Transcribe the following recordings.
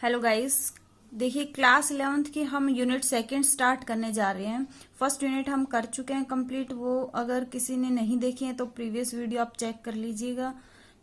Hello guys. देखिए class 11th की हम यूनिट सेकंड स्टार्ट करने जा रहे हैं। फर्स्ट यूनिट हम कर चुके हैं कंप्लीट। वो अगर किसी ने नहीं देखी है तो प्रीवियस वीडियो आप चेक कर लीजिएगा,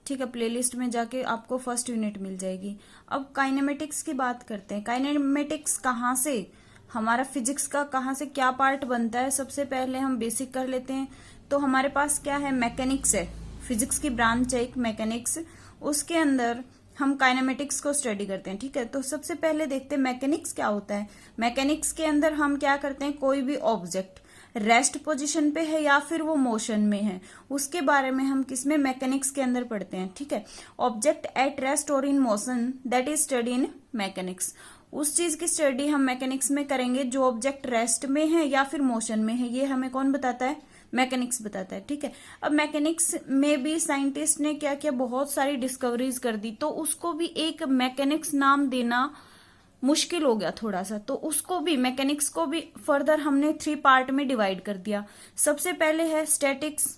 ठीक है। प्लेलिस्ट में जाके आपको फर्स्ट यूनिट मिल जाएगी। अब काइनेमेटिक्स की बात करते हैं। काइनेमेटिक्स कहाँ से, हमारा फिजिक्स का कहाँ से क्या पार्ट बनता है, सबसे पहले हम बेसिक कर लेते हैं। तो हमारे पास क्या है, मैकेनिक्स है। फिजिक्स की ब्रांच है एक मैकेनिक्स, उसके अंदर हम काइनेमेटिक्स को स्टडी करते हैं, ठीक है। तो सबसे पहले देखते हैं मैकेनिक्स क्या होता है। मैकेनिक्स के अंदर हम क्या करते हैं, कोई भी ऑब्जेक्ट रेस्ट पोजीशन पे है या फिर वो मोशन में है, उसके बारे में हम किसमें, मैकेनिक्स के अंदर पढ़ते हैं, ठीक है। ऑब्जेक्ट एट रेस्ट और in motion that is study in mechanics. उस चीज की स्टडी हम मैकेनिक्स में करेंगे जो ऑब्जेक्ट रेस्ट में है या फिर मोशन में है। ये हमें कौन बताता है, मैकेनिक्स बताता है, ठीक है। अब मैकेनिक्स में भी साइंटिस्ट ने क्या किया, बहुत सारी डिस्कवरीज कर दी, तो उसको भी एक मैकेनिक्स नाम देना मुश्किल हो गया थोड़ा सा। तो उसको भी, मैकेनिक्स को भी फर्दर हमने 3 पार्ट में डिवाइड कर दिया। सबसे पहले है स्टैटिक्स,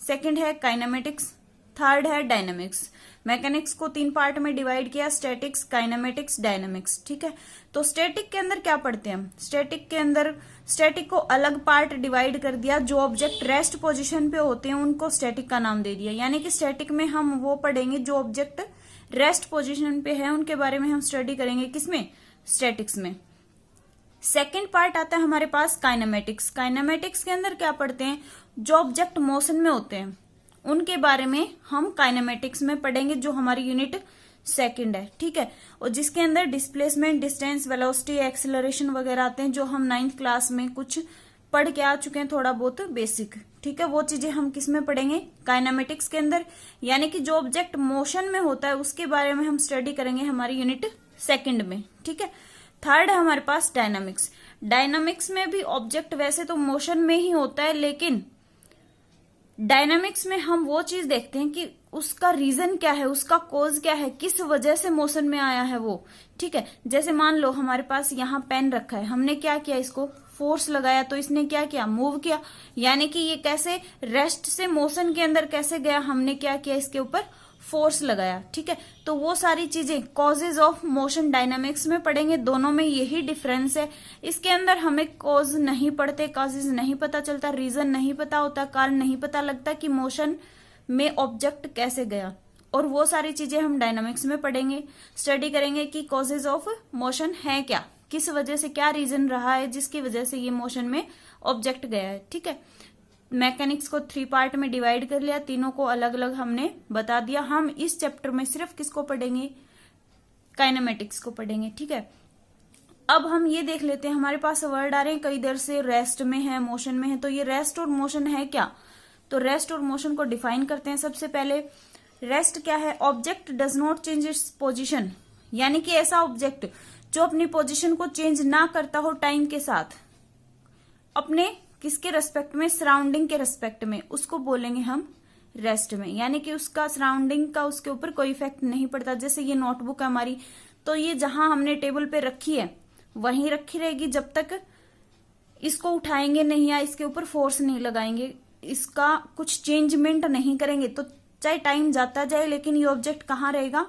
सेकंड है काइनेमेटिक्स, थर्ड है डायनामिक्स। मैकेनिक्स को 3 पार्ट में डिवाइड किया, स्टैटिक्स, काइनेमेटिक्स, डायनामिक्स, ठीक है। तो स्टैटिक के अंदर क्या पढ़ते हैं हम, स्टैटिक के अंदर स्टैटिक को अलग पार्ट डिवाइड कर दिया। जो ऑब्जेक्ट रेस्ट पोजीशन पे होते हैं उनको स्टैटिक का नाम दे दिया। यानी कि स्टैटिक में हम वो पढ़ेंगे जो ऑब्जेक्ट रेस्ट पोजीशन पे है, उनके बारे में हम स्टडी करेंगे किसमें, स्टैटिक्स में। सेकेंड पार्ट आता है हमारे पास काइनेमेटिक्स। काइनेमेटिक्स के अंदर क्या पढ़ते हैं, जो ऑब्जेक्ट मोशन में होते हैं उनके बारे में हम काइनेमेटिक्स में पढ़ेंगे, जो हमारी यूनिट सेकंड है, ठीक है। और जिसके अंदर डिस्प्लेसमेंट, डिस्टेंस, वेलोसिटी, एक्सेलरेशन वगैरह आते हैं, जो हम 9th क्लास में कुछ पढ़ के आ चुके हैं, थोड़ा बहुत बेसिक, ठीक है। वो चीजें हम किस में पढ़ेंगे, काइनेमेटिक्स के अंदर। यानी कि जो ऑब्जेक्ट मोशन में होता है उसके बारे में हम स्टडी करेंगे हमारी यूनिट सेकंड में, ठीक है। थर्ड है हमारे पास डायनामिक्स। डायनामिक्स में भी ऑब्जेक्ट वैसे तो मोशन में ही होता है, लेकिन डायनामिक्स में हम वो चीज देखते हैं कि उसका रीजन क्या है, उसका कोज क्या है, किस वजह से मोशन में आया है वो, ठीक है। जैसे मान लो हमारे पास यहाँ पेन रखा है, हमने क्या किया, इसको फोर्स लगाया तो इसने क्या किया, मूव किया। यानी कि ये कैसे रेस्ट से मोशन के अंदर कैसे गया, हमने क्या किया, इसके ऊपर फोर्स लगाया, ठीक है। तो वो सारी चीजें कॉजेज ऑफ मोशन डायनामिक्स में पढ़ेंगे। दोनों में यही डिफरेंस है। इसके अंदर हमें कॉज नहीं पढ़ते, कॉजेज नहीं पता चलता, रीजन नहीं पता होता, कारण नहीं पता लगता कि मोशन में ऑब्जेक्ट कैसे गया। और वो सारी चीजें हम डायनामिक्स में पढ़ेंगे, स्टडी करेंगे कि कॉजेज ऑफ मोशन है क्या, किस वजह से, क्या रीजन रहा है जिसकी वजह से ये मोशन में ऑब्जेक्ट गया है, ठीक है। मैकेनिक्स को 3 पार्ट में डिवाइड कर लिया, तीनों को अलग अलग हमने बता दिया। हम इस चैप्टर में सिर्फ किसको पढ़ेंगे, काइनेमेटिक्स को पढ़ेंगे, ठीक है। अब हम ये देख लेते हैं, हमारे पास वर्ड आ रहे हैं कई देर से, रेस्ट में है, मोशन में है। तो ये रेस्ट और मोशन है क्या, तो रेस्ट और मोशन को डिफाइन करते हैं। सबसे पहले रेस्ट क्या है, object does not change its position. यानी कि ऐसा ऑब्जेक्ट जो अपनी पोजिशन को चेंज ना करता हो टाइम के साथ, अपने किसके रेस्पेक्ट में, सराउंडिंग के रेस्पेक्ट में, उसको बोलेंगे हम रेस्ट में। यानी कि उसका सराउंडिंग का उसके ऊपर कोई इफेक्ट नहीं पड़ता। जैसे ये नोटबुक है हमारी, तो ये जहां हमने टेबल पे रखी है वहीं रखी रहेगी जब तक इसको उठाएंगे नहीं या इसके ऊपर फोर्स नहीं लगाएंगे, इसका कुछ चेंजमेंट नहीं करेंगे। तो चाहे टाइम जाता जाए लेकिन ये ऑब्जेक्ट कहाँ रहेगा,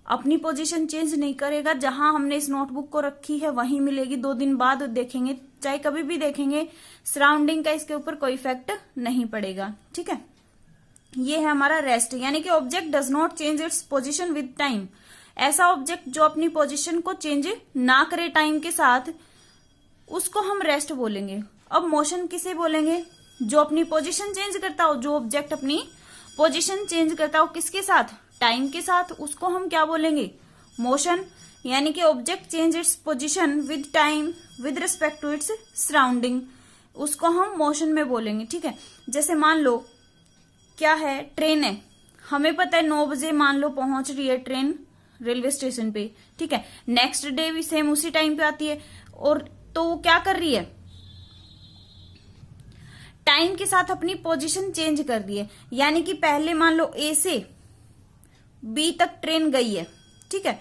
अपनी पोजीशन चेंज नहीं करेगा। जहां हमने इस नोटबुक को रखी है वहीं मिलेगी। 2 दिन बाद देखेंगे, चाहे कभी भी देखेंगे, सराउंडिंग का इसके ऊपर कोई इफेक्ट नहीं पड़ेगा, ठीक है। ये है हमारा रेस्ट। यानी कि object does not change its position with time. ऐसा ऑब्जेक्ट जो अपनी पोजीशन को चेंज ना करे टाइम के साथ, उसको हम रेस्ट बोलेंगे। अब मोशन किसे बोलेंगे, जो अपनी पोजीशन चेंज करता हो, जो ऑब्जेक्ट अपनी पोजीशन चेंज करता हो किसके साथ, टाइम के साथ, उसको हम क्या बोलेंगे, मोशन। यानी कि object change its position with time with respect to its surrounding, उसको हम मोशन में बोलेंगे, ठीक है। जैसे मान लो क्या है, ट्रेन है, हमें पता है 9 बजे मान लो पहुंच रही है ट्रेन रेलवे स्टेशन पे, ठीक है। नेक्स्ट डे भी सेम उसी टाइम पे आती है, और तो वो क्या कर रही है, टाइम के साथ अपनी पोजीशन चेंज कर रही है। यानी कि पहले मान लो ए से बी तक ट्रेन गई है, ठीक है,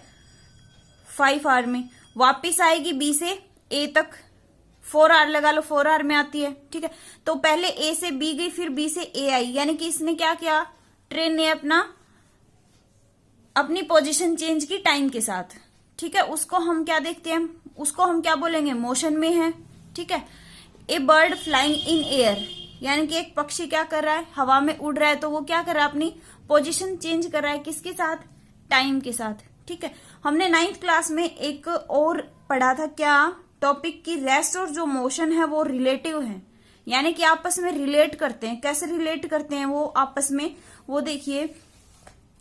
5 आवर में, वापिस आएगी बी से ए तक, 4 आवर लगा लो, 4 आवर में आती है, ठीक है। तो पहले ए से बी गई, फिर बी से ए आई। यानी कि इसने क्या किया, ट्रेन ने अपनी पोजीशन चेंज की टाइम के साथ, ठीक है, उसको हम क्या देखते हैं, उसको हम क्या बोलेंगे, मोशन में है। ठीक है, ए बर्ड फ्लाइंग इन एयर, यानी कि एक पक्षी क्या कर रहा है, हवा में उड़ रहा है, तो वो क्या कर रहा है, अपनी पोजीशन चेंज कर रहा है, किसके साथ, टाइम के साथ। ठीक है, हमने 9th क्लास में एक और पढ़ा था, क्या टॉपिक की, रेस्ट और जो मोशन है वो रिलेटिव है, यानी कि आपस में रिलेट करते हैं। कैसे रिलेट करते हैं वो आपस में, वो देखिए,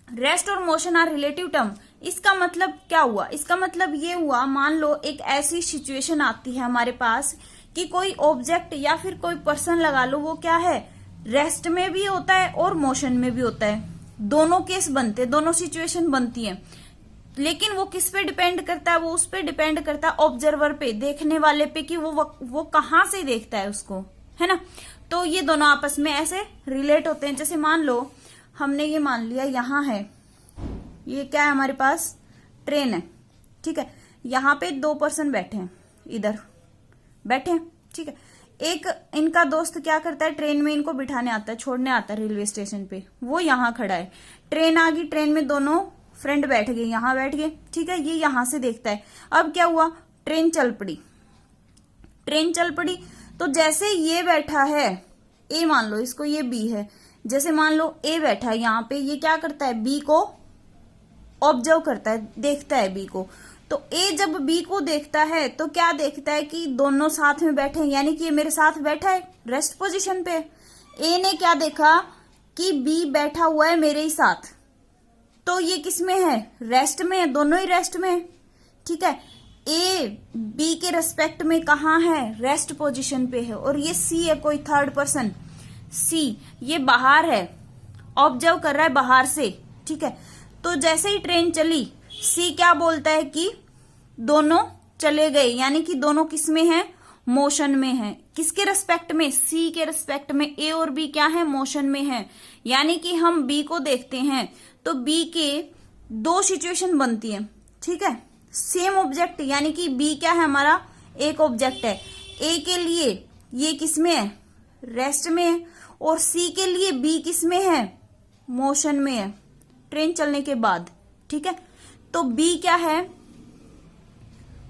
रेस्ट और मोशन आर रिलेटिव टर्म। इसका मतलब क्या हुआ, इसका मतलब ये हुआ, मान लो एक ऐसी सिचुएशन आती है हमारे पास कि कोई ऑब्जेक्ट या फिर कोई पर्सन लगा लो, वो क्या है, रेस्ट में भी होता है और मोशन में भी होता है। दोनों केस बनते हैं, दोनों सिचुएशन बनती है, लेकिन वो किस पे डिपेंड करता है, वो उस पे डिपेंड करता है ऑब्जर्वर पे, देखने वाले पे, कि वो कहाँ से देखता है उसको, है ना। तो ये दोनों आपस में ऐसे रिलेट होते हैं। जैसे मान लो हमने ये मान लिया, यहाँ है, ये क्या है हमारे पास, ट्रेन है। ठीक है, यहाँ पे 2 पर्सन बैठे हैं, इधर बैठे हैं। ठीक है, एक इनका दोस्त क्या करता है, ट्रेन में इनको बिठाने आता है, छोड़ने आता है रेलवे स्टेशन पे, वो यहाँ खड़ा है। ट्रेन आ गई, ट्रेन में दोनों फ्रेंड बैठ गए, यहाँ बैठ गए। ठीक है, ये यहाँ से देखता है। अब क्या हुआ, ट्रेन चल पड़ी, ट्रेन चल पड़ी, तो जैसे ये बैठा है, ए मान लो इसको, ये बी है, जैसे मान लो ए बैठा है यहाँ पे, ये क्या करता है, बी को ऑब्जर्व करता है, देखता है बी को। तो ए जब बी को देखता है तो क्या देखता है कि दोनों साथ में बैठे हैं, यानी कि ये मेरे साथ बैठा है रेस्ट पोजीशन पे। ए ने क्या देखा कि बी बैठा हुआ है मेरे ही साथ, तो ये किस में है, रेस्ट में है, दोनों ही रेस्ट में है। ठीक है, ए बी के रेस्पेक्ट में कहाँ है, रेस्ट पोजीशन पे है। और ये सी है, कोई थर्ड पर्सन, सी ये बाहर है, ऑब्जर्व कर रहा है बाहर से। ठीक है, तो जैसे ही ट्रेन चली, सी क्या बोलता है कि दोनों चले गए, यानी कि दोनों किस में है, मोशन में है। किसके रेस्पेक्ट में, सी के रेस्पेक्ट में। ए और बी क्या है, मोशन में है। यानी कि हम बी को देखते हैं तो बी के 2 सिचुएशन बनती है। ठीक है, सेम ऑब्जेक्ट, यानी कि बी क्या है, हमारा एक ऑब्जेक्ट है। ए के लिए ये किस में है, रेस्ट में है, और सी के लिए बी किस में है, मोशन में है, ट्रेन चलने के बाद। ठीक है, तो बी क्या है,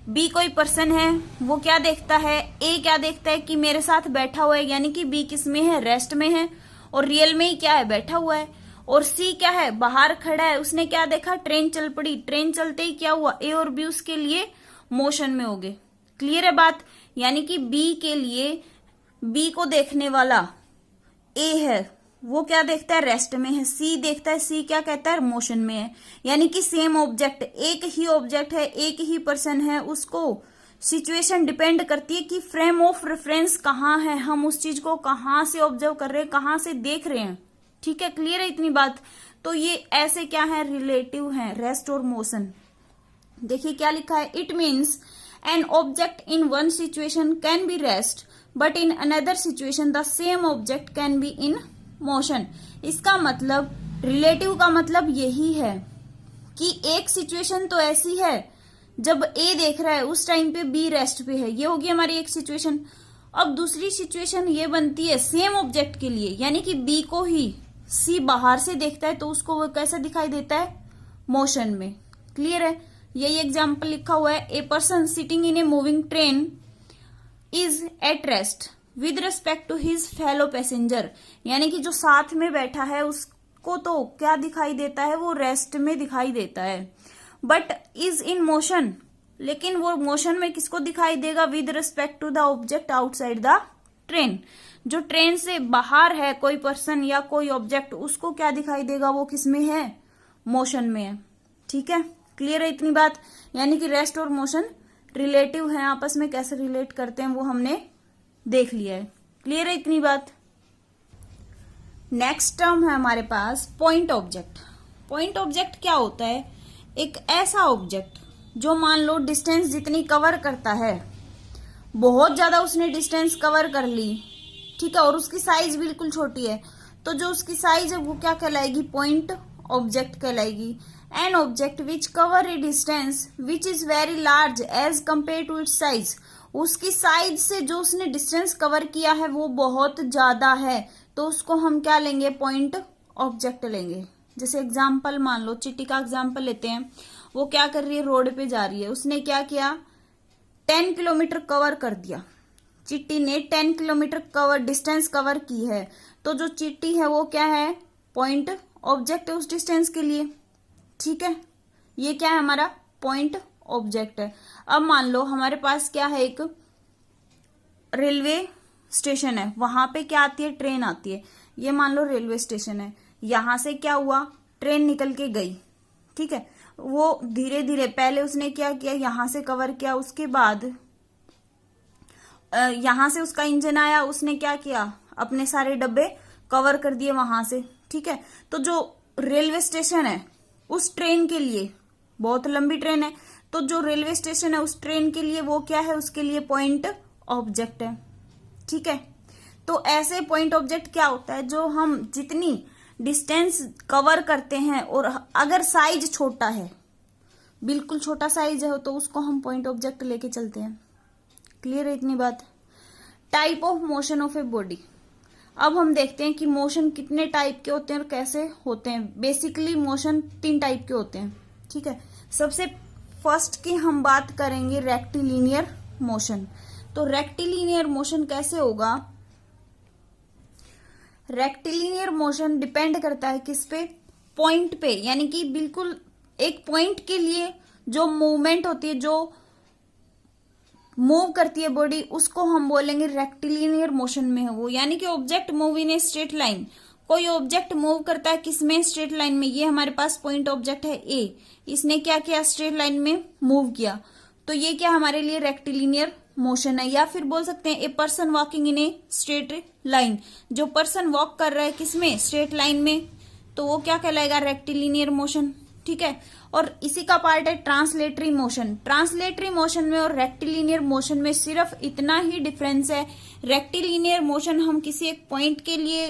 बी कोई पर्सन है, वो क्या देखता है, ए क्या देखता है कि मेरे साथ बैठा हुआ है, यानी कि बी किस में है, रेस्ट में है, और रियल में ही क्या है, बैठा हुआ है। और सी क्या है, बाहर खड़ा है, उसने क्या देखा, ट्रेन चल पड़ी, ट्रेन चलते ही क्या हुआ, ए और बी उसके लिए मोशन में हो गए। क्लियर है बात, यानी कि बी के लिए, बी को देखने वाला ए है, वो क्या देखता है, रेस्ट में है। सी देखता है, सी क्या कहता है, मोशन में है। यानी कि सेम ऑब्जेक्ट, एक ही ऑब्जेक्ट है, एक ही पर्सन है, उसको सिचुएशन डिपेंड करती है कि फ्रेम ऑफ रेफरेंस कहाँ है, हम उस चीज को कहाँ से ऑब्जर्व कर रहे हैं, कहाँ से देख रहे हैं। ठीक है, क्लियर है इतनी बात। तो ये ऐसे क्या है, रिलेटिव है, रेस्ट और मोशन। देखिए क्या लिखा है, it means an object in one situation can be rest but in another situation the same object can be in motion. इसका मतलब, रिलेटिव का मतलब यही है कि एक सिचुएशन तो ऐसी है जब ए देख रहा है उस टाइम पे बी रेस्ट पे है, ये होगी हमारी एक सिचुएशन। अब दूसरी सिचुएशन ये बनती है सेम ऑब्जेक्ट के लिए, यानी कि बी को ही सी बाहर से देखता है तो उसको वो कैसा दिखाई देता है, मोशन में। क्लियर है, यही एग्जाम्पल लिखा हुआ है, a person sitting in a moving train is at rest with respect to his fellow passenger. यानी कि जो साथ में बैठा है उसको तो क्या दिखाई देता है, वो रेस्ट में दिखाई देता है। बट इज इन मोशन, लेकिन वो मोशन में किसको दिखाई देगा, with respect to the object outside the train. जो ट्रेन से बाहर है कोई पर्सन या कोई ऑब्जेक्ट, उसको क्या दिखाई देगा, वो किस में है, मोशन में है। ठीक है, क्लियर है इतनी बात। यानी कि रेस्ट और मोशन रिलेटिव है, आपस में कैसे रिलेट करते हैं वो हमने देख लिया है। क्लियर है इतनी बात। नेक्स्ट टर्म है हमारे पास पॉइंट ऑब्जेक्ट। पॉइंट ऑब्जेक्ट क्या होता है, एक ऐसा ऑब्जेक्ट जो मान लो डिस्टेंस जितनी कवर करता है, बहुत ज्यादा उसने डिस्टेंस कवर कर ली, ठीक है, और उसकी साइज बिल्कुल छोटी है, तो जो उसकी साइज है वो क्या कहलाएगी, पॉइंट ऑब्जेक्ट कहलाएगी। An object which cover a distance which is very large as compare to its size. उसकी साइज से जो उसने डिस्टेंस कवर किया है वो बहुत ज्यादा है, तो उसको हम क्या लेंगे, पॉइंट ऑब्जेक्ट लेंगे। जैसे एग्जाम्पल मान लो, चिट्टी का एग्जाम्पल लेते हैं। वो क्या कर रही है, रोड पे जा रही है। उसने क्या किया, 10 किलोमीटर कवर कर दिया। चिट्टी ने 10 किलोमीटर डिस्टेंस कवर की है। तो जो चिट्टी है वो क्या है, पॉइंट ऑब्जेक्ट है उस डिस्टेंस के लिए। ठीक है, ये क्या है, हमारा पॉइंट ऑब्जेक्ट है। अब मान लो हमारे पास क्या है, एक रेलवे स्टेशन है, वहां पे क्या आती है, ट्रेन आती है। ये मान लो रेलवे स्टेशन है, यहां से क्या हुआ, ट्रेन निकल के गई। ठीक है, वो धीरे धीरे पहले उसने क्या किया, यहां से कवर किया, उसके बाद यहां से उसका इंजन आया, उसने क्या किया, अपने सारे डब्बे कवर कर दिए वहां से। ठीक है, तो जो रेलवे स्टेशन है उस ट्रेन के लिए, बहुत लंबी ट्रेन है, तो जो रेलवे स्टेशन है उस ट्रेन के लिए वो क्या है, उसके लिए पॉइंट ऑब्जेक्ट है। ठीक है, तो ऐसे पॉइंट ऑब्जेक्ट क्या होता है, जो हम जितनी डिस्टेंस कवर करते हैं और अगर साइज छोटा है, बिल्कुल छोटा साइज है, तो उसको हम पॉइंट ऑब्जेक्ट लेके चलते हैं। क्लियर है इतनी बात। Type of motion of a body. अब हम देखते हैं कि मोशन कितने टाइप के होते हैं और कैसे होते हैं। बेसिकली मोशन 3 टाइप के होते हैं। ठीक है, सबसे फर्स्ट की हम बात करेंगे रेक्टिलिनियर मोशन। तो रेक्टिलिनियर मोशन कैसे होगा, रेक्टिलिनियर मोशन डिपेंड करता है किस पे, पॉइंट पे, यानी कि बिल्कुल एक पॉइंट के लिए जो मूवमेंट होती है, जो मूव करती है बॉडी, उसको हम बोलेंगे रेक्टिलिनियर मोशन में है वो। यानी कि object move in a straight line, कोई ऑब्जेक्ट मूव करता है किसमें, स्ट्रेट लाइन में। ये हमारे पास पॉइंट ऑब्जेक्ट है ए, इसने क्या किया, स्ट्रेट लाइन में मूव किया, तो ये क्या हमारे लिए रेक्टिलिनियर मोशन है। या फिर बोल सकते हैं a person walking in a straight line, जो पर्सन वॉक कर रहा है किसमें, स्ट्रेट लाइन में, तो वो क्या कहलाएगा, रेक्टिलिनियर मोशन। ठीक है, और इसी का पार्ट है ट्रांसलेटरी मोशन। ट्रांसलेटरी मोशन में और रेक्टिलिनियर मोशन में सिर्फ इतना ही डिफरेंस है, रेक्टिलिनियर मोशन हम किसी एक पॉइंट के लिए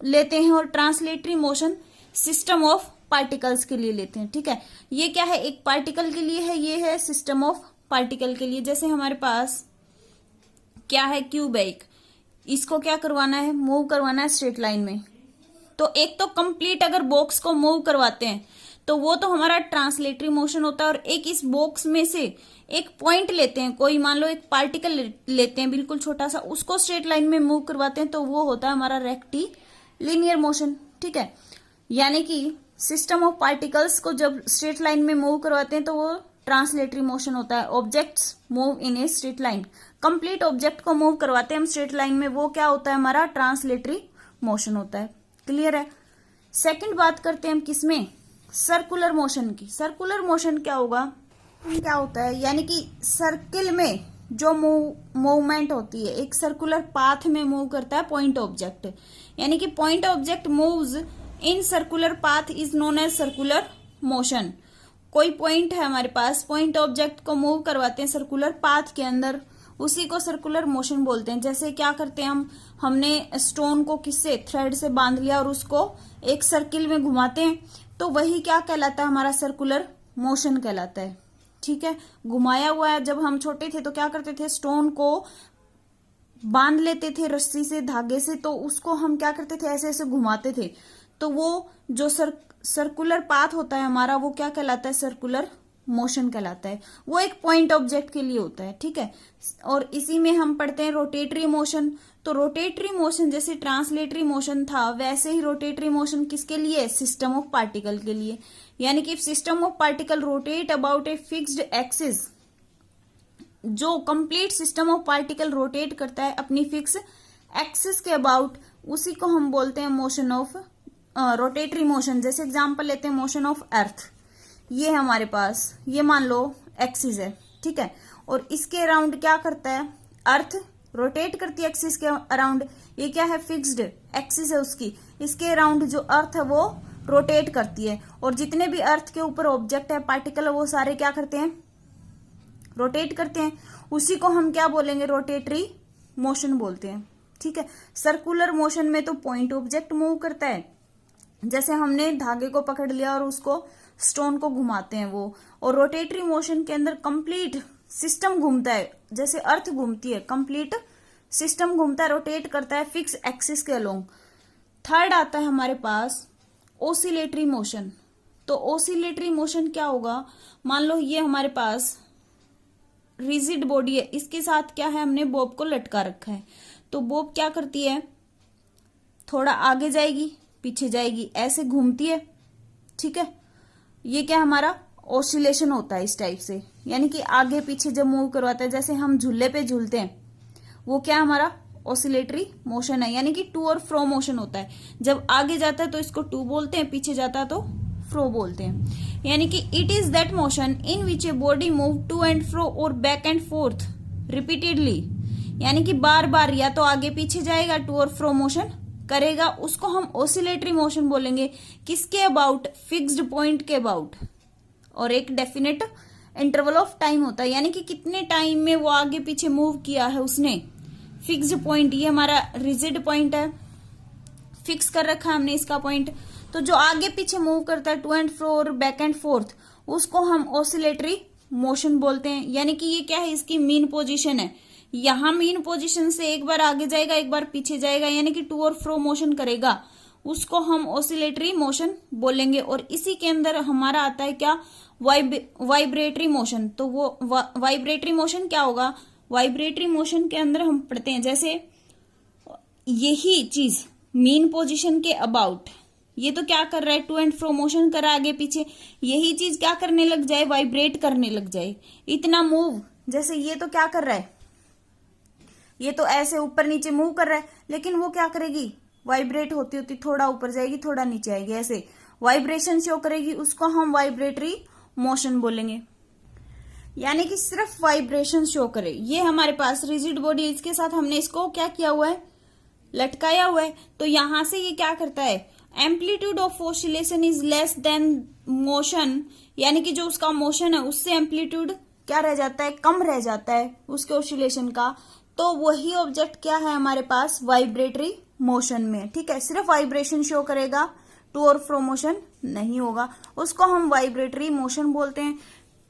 लेते हैं और translatory motion system of particles के लिए लेते हैं। ठीक है, ये क्या है, एक पार्टिकल के लिए है, ये है सिस्टम ऑफ पार्टिकल के लिए। जैसे हमारे पास क्या है, क्यूब है एक, इसको क्या करवाना है, मूव करवाना है स्ट्रेट लाइन में। तो एक तो कंप्लीट अगर बॉक्स को मूव करवाते हैं तो वो तो हमारा ट्रांसलेटरी मोशन होता है, और एक इस बॉक्स में से एक पॉइंट लेते हैं, कोई मान लो एक पार्टिकल लेते हैं बिल्कुल छोटा सा, उसको स्ट्रेट लाइन में मूव करवाते हैं, तो वो होता है हमारा रेक्टिलिनियर मोशन। ठीक है, यानी कि सिस्टम ऑफ पार्टिकल्स को जब स्ट्रेट लाइन में मूव करवाते हैं तो वो ट्रांसलेटरी मोशन होता है। Objects move in a straight line, complete object को मूव करवाते हैं हम स्ट्रेट लाइन में, वो क्या होता है, हमारा ट्रांसलेटरी मोशन होता है। क्लियर है। सेकंड बात करते हैं हम किसमें, सर्कुलर मोशन की। सर्कुलर मोशन क्या होगा, क्या होता है, यानी कि सर्किल में जो मूवमेंट होती है, एक सर्कुलर पाथ में मूव करता है पॉइंट ऑब्जेक्ट, यानी कि point object moves in circular path is known as circular motion. कोई पॉइंट है हमारे पास, पॉइंट ऑब्जेक्ट को मूव करवाते हैं सर्कुलर पाथ के अंदर, उसी को सर्कुलर मोशन बोलते हैं। जैसे क्या करते हैं हमने स्टोन को किससे, थ्रेड से बांध लिया और उसको एक सर्किल में घुमाते हैं, तो वही क्या कहलाता है, हमारा सर्कुलर मोशन कहलाता है। ठीक है, घुमाया हुआ है। जब हम छोटे थे तो क्या करते थे, स्टोन को बांध लेते थे रस्सी से, धागे से, तो उसको हम क्या करते थे, ऐसे ऐसे घुमाते थे, तो वो जो सर्कुलर पाथ होता है हमारा, वो क्या कहलाता है, सर्कुलर मोशन कहलाता है। वो एक पॉइंट ऑब्जेक्ट के लिए होता है। ठीक है, और इसी में हम पढ़ते हैं रोटेटरी मोशन। तो रोटेटरी मोशन जैसे ट्रांसलेटरी मोशन था, वैसे ही रोटेटरी मोशन किसके लिए, सिस्टम ऑफ पार्टिकल के लिए। यानी कि system of particle rotate about a fixed axis, जो complete system of particle rotate करता है अपनी फिक्स एक्सिस के अबाउट, उसी को हम बोलते हैं मोशन ऑफ रोटेटरी मोशन। जैसे एग्जांपल लेते हैं मोशन ऑफ अर्थ, ये है हमारे पास, ये मान लो एक्सिस है। ठीक है, और इसके अराउंड क्या करता है, अर्थ रोटेट करती है एक्सिस के अराउंड। ये क्या है, फिक्स्ड एक्सिस है उसकी, इसके अराउंड जो अर्थ है वो रोटेट करती है, और जितने भी अर्थ के ऊपर ऑब्जेक्ट है, पार्टिकल है, वो सारे क्या करते हैं, रोटेट करते हैं। उसी को हम क्या बोलेंगे, रोटेटरी मोशन बोलते हैं। ठीक है, सर्कुलर मोशन में तो पॉइंट ऑब्जेक्ट मूव करता है, जैसे हमने धागे को पकड़ लिया और उसको स्टोन को घुमाते हैं वो, और रोटेटरी मोशन के अंदर कंप्लीट सिस्टम घूमता है, जैसे अर्थ घूमती है, कंप्लीट सिस्टम घूमता है, रोटेट करता है फिक्स एक्सिस के अलोंग। थर्ड आता है हमारे पास ओसिलेटरी मोशन। तो ऑसिलेटरी मोशन क्या होगा, मान लो ये हमारे पास रिजिड बॉडी है, इसके साथ क्या है, हमने बॉब को लटका रखा है, तो बॉब क्या करती है, थोड़ा आगे जाएगी, पीछे जाएगी, ऐसे घूमती है, ठीक है। ये क्या हमारा ऑसिलेशन होता है इस टाइप से, यानी कि आगे पीछे जब मूव करवाता है, जैसे हम झूले पे झूलते हैं, वो क्या हमारा ऑसिलेटरी मोशन है, यानी कि टू और फ्रो मोशन होता है। जब आगे जाता है तो इसको टू बोलते हैं, पीछे जाता है तो फ्रो बोलते हैं। यानी कि it is that motion in which a body move to and fro और बैक एंड फोर्थ रिपीटेडली, यानी कि बार बार या तो आगे पीछे जाएगा, टू और फ्रो मोशन करेगा, उसको हम ऑसिलेटरी मोशन बोलेंगे। किसके अबाउट, फिक्स्ड पॉइंट के अबाउट, और एक डेफिनेट इंटरवल ऑफ टाइम होता है, यानी कि कितने टाइम में वो आगे पीछे मूव किया है उसने। फिक्स्ड पॉइंट, ये हमारा रिजिड पॉइंट है, फिक्स कर रखा है हमने इसका पॉइंट। तो जो आगे पीछे मूव करता है टू एंड फ्रो और बैक एंड फोर्थ, उसको हम ऑसिलेटरी मोशन बोलते हैं। यानी कि ये क्या है, इसकी मीन पोजीशन है, यहां मीन पोजीशन से एक बार आगे जाएगा, एक बार पीछे जाएगा, यानी कि टू और फ्रो मोशन करेगा, उसको हम ऑसिलेटरी मोशन बोलेंगे। और इसी के अंदर हमारा आता है क्या, वाइब्रेटरी मोशन। तो वो वाइब्रेटरी मोशन क्या होगा, वाइब्रेटरी मोशन के अंदर हम पढ़ते हैं, जैसे यही चीज मीन पोजीशन के अबाउट, ये तो क्या कर रहा है, टू एंड फ्रो मोशन कर रहा है आगे पीछे, यही चीज क्या करने लग जाए, वाइब्रेट करने लग जाए, इतना मूव, जैसे ये तो क्या कर रहा है, ये तो ऐसे ऊपर नीचे मूव कर रहा है, लेकिन वो क्या करेगी, वाइब्रेट होती होती थोड़ा ऊपर जाएगी, थोड़ा नीचे आएगी, ऐसे वाइब्रेशन शो करेगी, उसको हम वाइब्रेटरी मोशन बोलेंगे। यानी कि सिर्फ वाइब्रेशन शो करे। ये हमारे पास रिजिड बॉडी, इसके साथ हमने इसको क्या किया हुआ है, लटकाया हुआ है, तो यहां से ये क्या करता है, amplitude of oscillation is less than motion, यानी कि जो उसका मोशन है उससे एम्पलीट्यूड क्या रह जाता है, कम रह जाता है उसके ऑसिलेशन का। तो वही ऑब्जेक्ट क्या है हमारे पास, वाइब्रेटरी मोशन में, ठीक है। सिर्फ वाइब्रेशन शो करेगा, टू और फ्रो मोशन नहीं होगा, उसको हम वाइब्रेटरी मोशन बोलते हैं।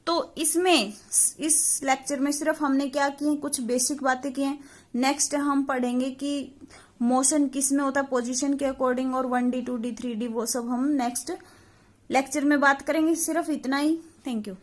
तो इसमें, इस लेक्चर में सिर्फ हमने क्या किए, कुछ बेसिक बातें की हैं। नेक्स्ट हम पढ़ेंगे कि मोशन किस में होता है, पोजीशन के अकॉर्डिंग, और 1D 2D 3D वो सब हम नेक्स्ट लेक्चर में बात करेंगे। सिर्फ इतना ही। Thank you.